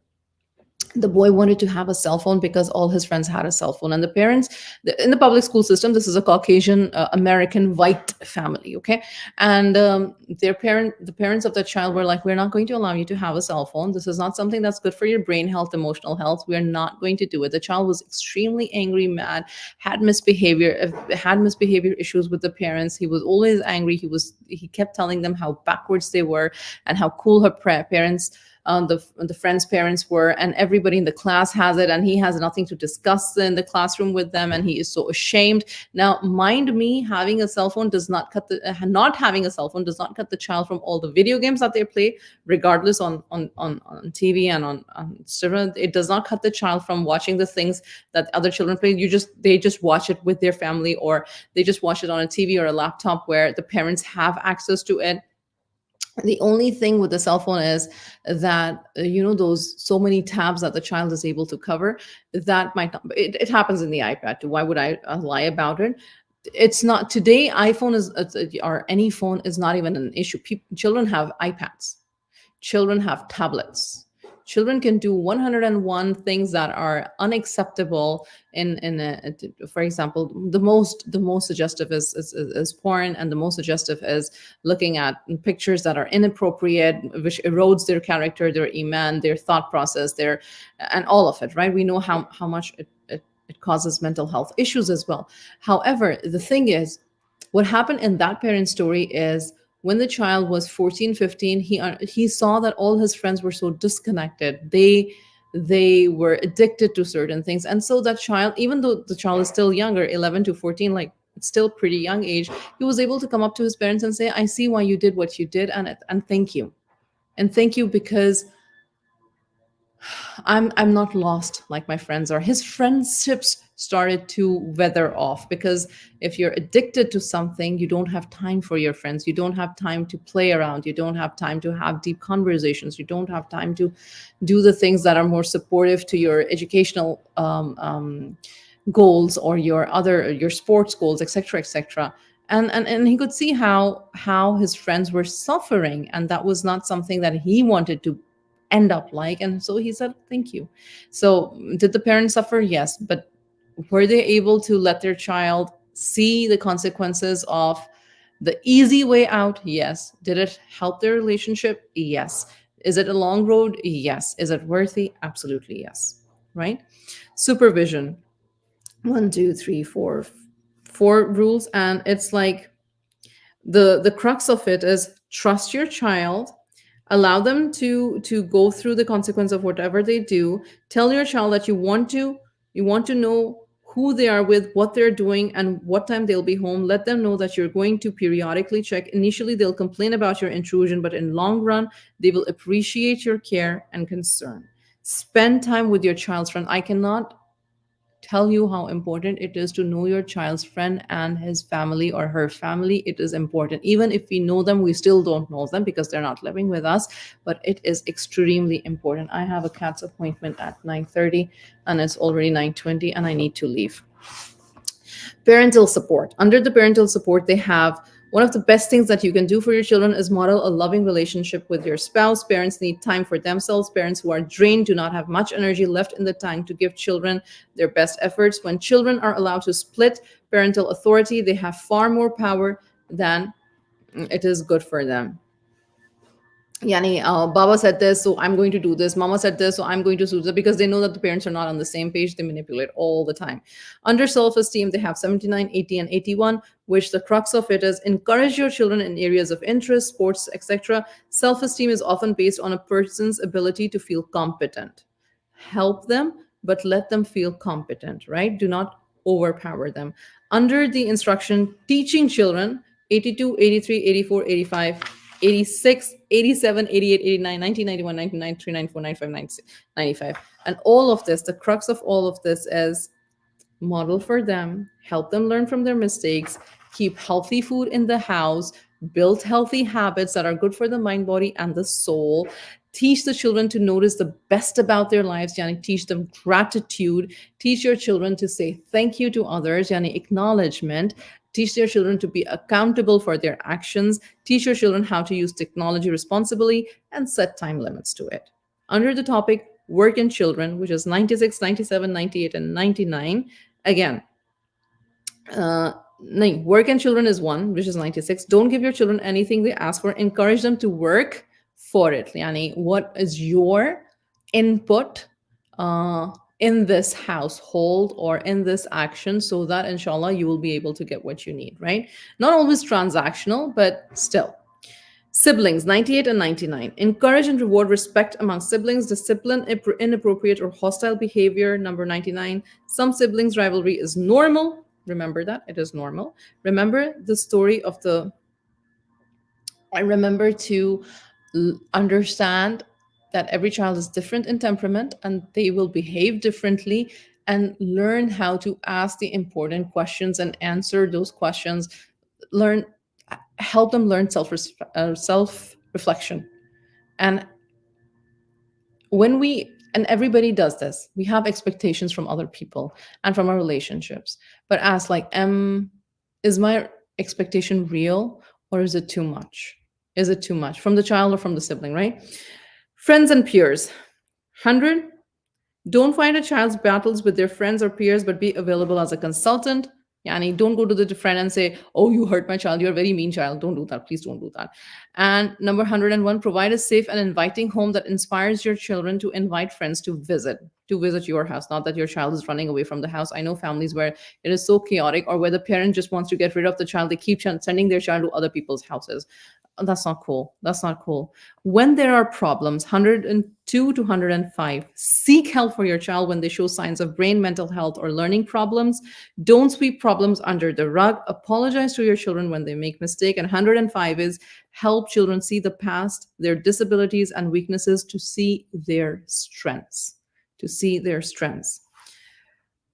the boy wanted to have a cell phone because all his friends had a cell phone, and the parents, in the public school system, this is a Caucasian American white family, okay, and the parents of the child were like, we're not going to allow you to have a cell phone. This is not something that's good for your brain health, emotional health. We're not going to do it. The child was extremely angry, mad, had misbehavior issues with the parents. He was always angry. He kept telling them how backwards they were and how cool her parents, the friends' parents were, and everybody in the class has it, and he has nothing to discuss in the classroom with them, and he is so ashamed. Now, mind me, having a cell phone does not cut the not having a cell phone does not cut the child from all the video games that they play, regardless on TV and on server. It does not cut the child from watching the things that other children play. They just watch it with their family, or they just watch it on a TV or a laptop where the parents have access to it. The only thing with the cell phone is that those so many tabs that the child is able to cover, that might not, it happens in the iPad too. Why would I lie about it? It's not today. iPhone is or any phone is not even an issue. Children have iPads, children have tablets, children can do 101 things that are unacceptable for example, the most suggestive is porn, and the most suggestive is looking at pictures that are inappropriate, which erodes their character, their iman, their thought process, and all of it, right? We know how much it causes mental health issues as well. However, the thing is, what happened in that parent story is, when the child was 14, 15, he saw that all his friends were so disconnected. They were addicted to certain things, and so that child, even though the child is still younger, 11 to 14, like it's still pretty young age, he was able to come up to his parents and say, I see why you did what you did, and thank you, because I'm not lost like my friends are. His friendships started to weather off, because if you're addicted to something, you don't have time for your friends. You don't have time to play around. You don't have time to have deep conversations. You don't have time to do the things that are more supportive to your educational goals, or your sports goals, etc., etc. And he could see how his friends were suffering, and that was not something that he wanted to end up like. And so he said, thank you. So did the parents suffer? Yes. But were they able to let their child see the consequences of the easy way out? Yes. Did it help their relationship? Yes. Is it a long road? Yes. Is it worthy? Absolutely yes. Right? Supervision. One, two, three, four rules. And it's like, the crux of it is, trust your child, allow them to go through the consequence of whatever they do. Tell your child that You want to know who they are with, what they're doing, and what time they'll be home. Let them know that you're going to periodically check. Initially, they'll complain about your intrusion, but in long run, they will appreciate your care and concern. Spend time with your child's friend. I cannot tell you how important it is to know your child's friend and his family or her family. It is important. Even if we know them, we still don't know them because they're not living with us, but it is extremely important. I have a cat's appointment at 9:30 and it's already 9:20 and I need to leave. Parental support. Under the parental support, they have one of the best things that you can do for your children is model a loving relationship with your spouse. Parents need time for themselves. Parents who are drained do not have much energy left in the tank to give children their best efforts. When children are allowed to split parental authority, they have far more power than it is good for them. Yani, Baba said this, so I'm going to do this. Mama said this, so I'm going to do this, because they know that the parents are not on the same page. They manipulate all the time. Under self-esteem, they have 79, 80, and 81, which the crux of it is encourage your children in areas of interest, sports, etc. Self-esteem is often based on a person's ability to feel competent. Help them, but let them feel competent, right? Do not overpower them. Under the instruction, teaching children, 82, 83, 84, 85, 86, 87, 88, 89, 1991, 1993, 94, 95, 96, 95. And all of this, the crux of all of this is model for them, help them learn from their mistakes, keep healthy food in the house, build healthy habits that are good for the mind, body, and the soul. Teach the children to notice the best about their lives, yani teach them gratitude. Teach your children to say thank you to others, yani acknowledgement. Teach their children to be accountable for their actions. Teach your children how to use technology responsibly and set time limits to it. Under the topic work and children, which is 96, 97, 98, and 99, again, work and children is one, which is 96. Don't give your children anything they ask for. Encourage them to work for it. Yani, what is your input in this household or in this action, so that inshallah you will be able to get what you need, right? Not always transactional, but still. Siblings, 98 and 99. Encourage and reward respect among siblings. Discipline inappropriate or hostile behavior. Number 99. Some siblings rivalry is normal. Remember that it is normal. Remember the story of the I remember to understand that every child is different in temperament and they will behave differently, and learn how to ask the important questions and answer those questions. Learn, help them learn self reflection. And when we, and everybody does this, we have expectations from other people and from our relationships, but ask like, is my expectation real, or is it too much? Is it too much from the child or from the sibling, right? Friends and peers. 100. Don't fight a child's battles with their friends or peers, but be available as a consultant. Yani, don't go to the friend and say, oh, you hurt my child, you're a very mean child. Don't do that. Please don't do that. And number 101, provide a safe and inviting home that inspires your children to invite friends to visit your house. Not that your child is running away from the house. I know families where it is so chaotic, or where the parent just wants to get rid of the child. They keep sending their child to other people's houses. That's not cool. That's not cool. When there are problems, 102 to 105, seek help for your child when they show signs of brain, mental health, or learning problems. Don't sweep problems under the rug. Apologize to your children when they make mistake. And 105 is help children see the past, their disabilities and weaknesses, to see their strengths. To see their strengths.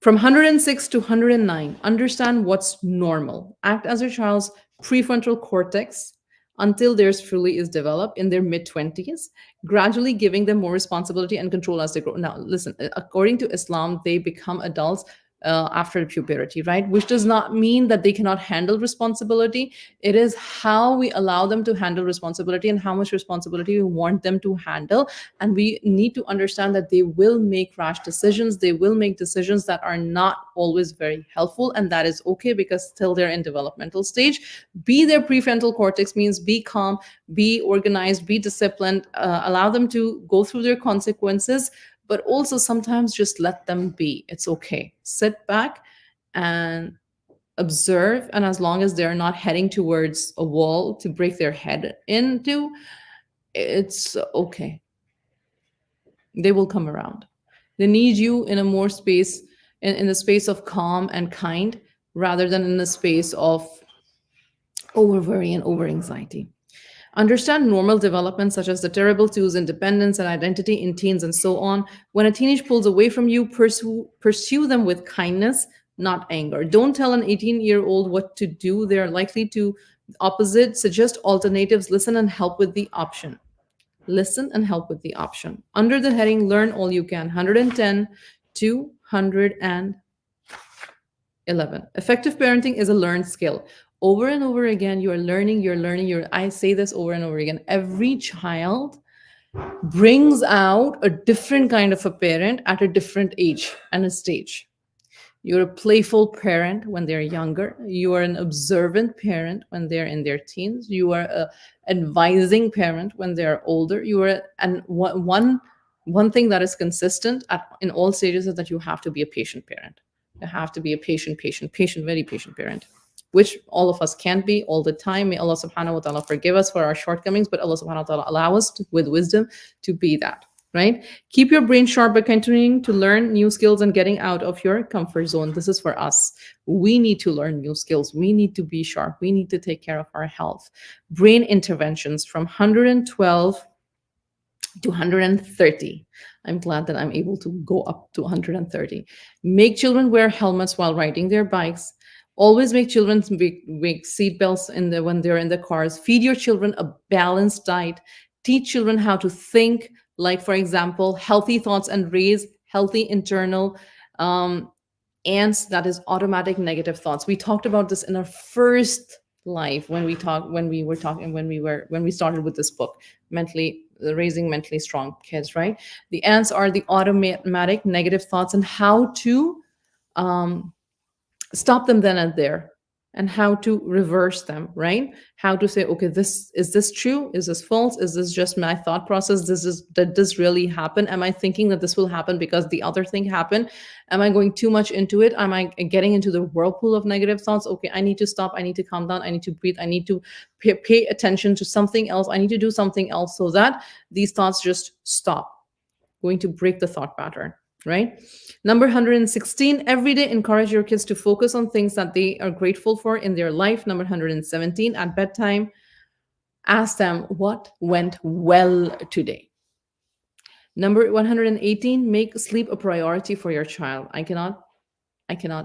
From 106 to 109, understand what's normal. Act as your child's prefrontal cortex until theirs fully is developed in their mid-20s, gradually giving them more responsibility and control as they grow. Now, listen, according to Islam, they become adults after puberty, right? Which does not mean that they cannot handle responsibility. It is how we allow them to handle responsibility and how much responsibility we want them to handle. And we need to understand that they will make rash decisions. They will make decisions that are not always very helpful. And that is okay, because still they're in developmental stage. Be their prefrontal cortex means be calm, be organized, be disciplined, allow them to go through their consequences, but also sometimes just let them be. It's okay. Sit back and observe. And as long as they're not heading towards a wall to break their head into, it's okay. They will come around. They need you in a more space, in the space of calm and kind, rather than in the space of over worry and over anxiety. Understand normal developments such as the terrible twos, independence and identity in teens, and so on. When a teenage pulls away from you, pursue them with kindness, not anger. Don't tell an 18-year-old what to do. They are likely to opposite. Suggest alternatives. Listen and help with the option. Listen and help with the option. Under the heading Learn All You Can, 110 to 111. Effective parenting is a learned skill. Over and over again, you're I say this over and over again. Every child brings out a different kind of a parent at a different age and a stage. You're a playful parent when they're younger. You are an observant parent when they're in their teens. You are a advising parent when they're older. You are, and one thing that is consistent in all stages is that you have to be a patient parent. You have to be a patient, very patient parent, which all of us can't be all the time. May Allah subhanahu wa ta'ala forgive us for our shortcomings, but Allah subhanahu wa ta'ala allow us with wisdom to be that, right? Keep your brain sharp by continuing to learn new skills and getting out of your comfort zone. This is for us. We need to learn new skills. We need to be sharp. We need to take care of our health. Brain interventions from 112 to 130. I'm glad that I'm able to go up to 130. Make children wear helmets while riding their bikes. Always make children make seat belts when they're in the cars. Feed your children a balanced diet. Teach children how to think, like, for example, healthy thoughts, and raise healthy internal ants, that is automatic negative thoughts. We talked about this in our first live when we started with this book, mentally raising mentally strong kids, right? The ants are the automatic negative thoughts, and how to stop them then and there, and how to reverse them, right? How to say, okay, this true, is this false, is this just my thought process, did this really happen, am I thinking that this will happen because the other thing happened, am I going too much into it, am I getting into the whirlpool of negative thoughts? Okay, I need to stop, I need to calm down, I need to breathe, I need to pay attention to something else, I need to do something else, so that these thoughts just stop. Going to break the thought pattern, right? Number 116, every day encourage your kids to focus on things that they are grateful for in their life. Number 117, at bedtime, ask them what went well today. Number 118, make sleep a priority for your child. I cannot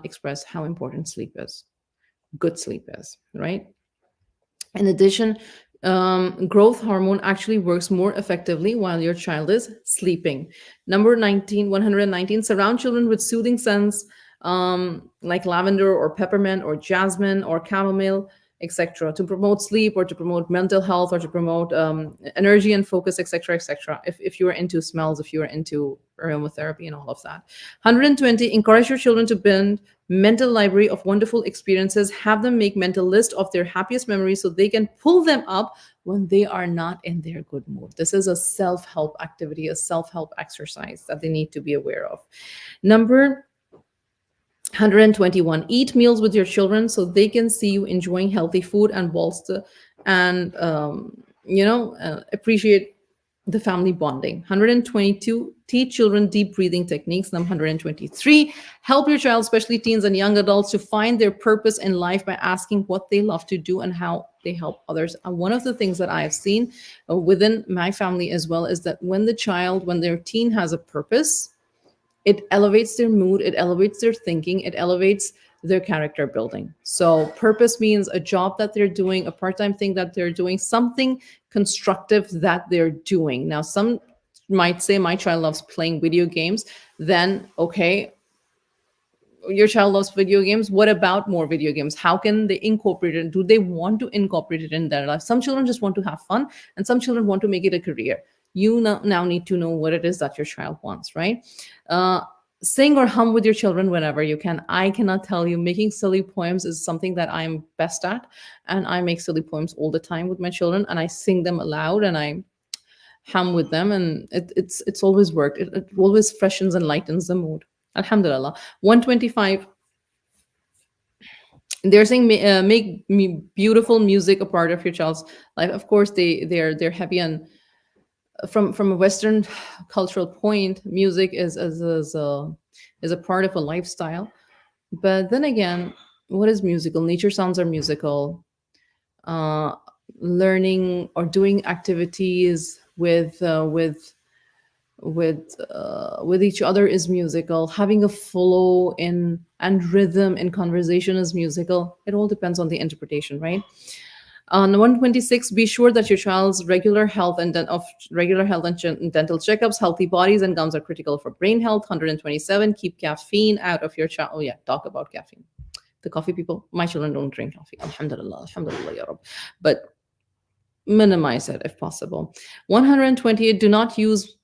express how important sleep is. Good sleep is, right? In addition, growth hormone actually works more effectively while your child is sleeping. Number 19, 119, surround children with soothing scents, like lavender or peppermint or jasmine or chamomile, etc., to promote sleep or to promote mental health or to promote energy and focus, etc., etc. If you are into smells, if you are into aromatherapy and all of that. 120, encourage your children to build mental library of wonderful experiences. Have them make mental list of their happiest memories so they can pull them up when they are not in their good mood. This is a self-help activity, a self-help exercise that they need to be aware of. Number 121, eat meals with your children so they can see you enjoying healthy food and bolster and appreciate the family bonding. 122, teach children deep breathing techniques. Number 123, help your child, especially teens and young adults, to find their purpose in life by asking what they love to do and how they help others. And one of the things that I have seen within my family as well is that when their teen has a purpose, it elevates their mood, it elevates their thinking, it elevates their character building. So purpose means a job that they're doing, a part-time thing that they're doing, something constructive that they're doing. Now, some might say, my child loves playing video games. Then, okay, your child loves video games. What about more video games? How can they incorporate it? Do they want to incorporate it in their life? Some children just want to have fun, and some children want to make it a career. You now need to know what it is that your child wants, right? Sing or hum with your children whenever you can. I cannot tell you, making silly poems is something that I'm best at, and I make silly poems all the time with my children, and I sing them aloud and I hum with them, and it's always worked. It always freshens and lightens the mood. Alhamdulillah. 125. They're saying make beautiful music a part of your child's life. Of course, they're heavy on from a Western cultural point, music is a part of a lifestyle. But then again, what is musical? Nature sounds are musical. uh, Learning or doing activities with each other is musical. Having a flow in and rhythm in conversation is musical. It all depends on the interpretation, right? On 126, be sure that your child's regular health and dental checkups. Healthy bodies and gums are critical for brain health. 127, keep caffeine out of your child. Oh yeah, talk about caffeine. The coffee people, my children don't drink coffee. Alhamdulillah, alhamdulillah, ya Rab. But minimize it if possible. 128, do not use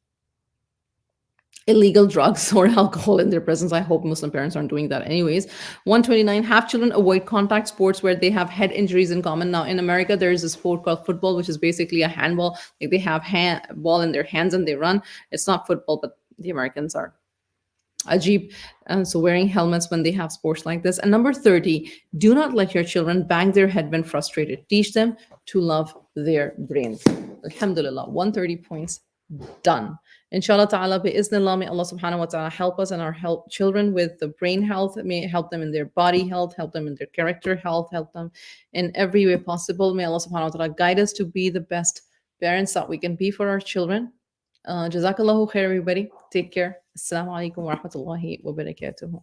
illegal drugs or alcohol in their presence. I hope Muslim parents aren't doing that anyways. 129, have children avoid contact sports where they have head injuries in common. Now in America, there is a sport called football, which is basically a handball. Like they have ball in their hands and they run. It's not football, but the Americans are ajib. And so wearing helmets when they have sports like this. And number 30, do not let your children bang their head when frustrated. Teach them to love their brains. Alhamdulillah, 130 points done. Inshallah ta'ala, bi'iznillah, may Allah subhanahu wa ta'ala help us and our help children with the brain health. May help them in their body health, help them in their character health, help them in every way possible. May Allah subhanahu wa ta'ala guide us to be the best parents that we can be for our children. Jazakallahu khair, everybody. Take care. Assalamu alaikum wa rahmatullahi wa barakatuhu.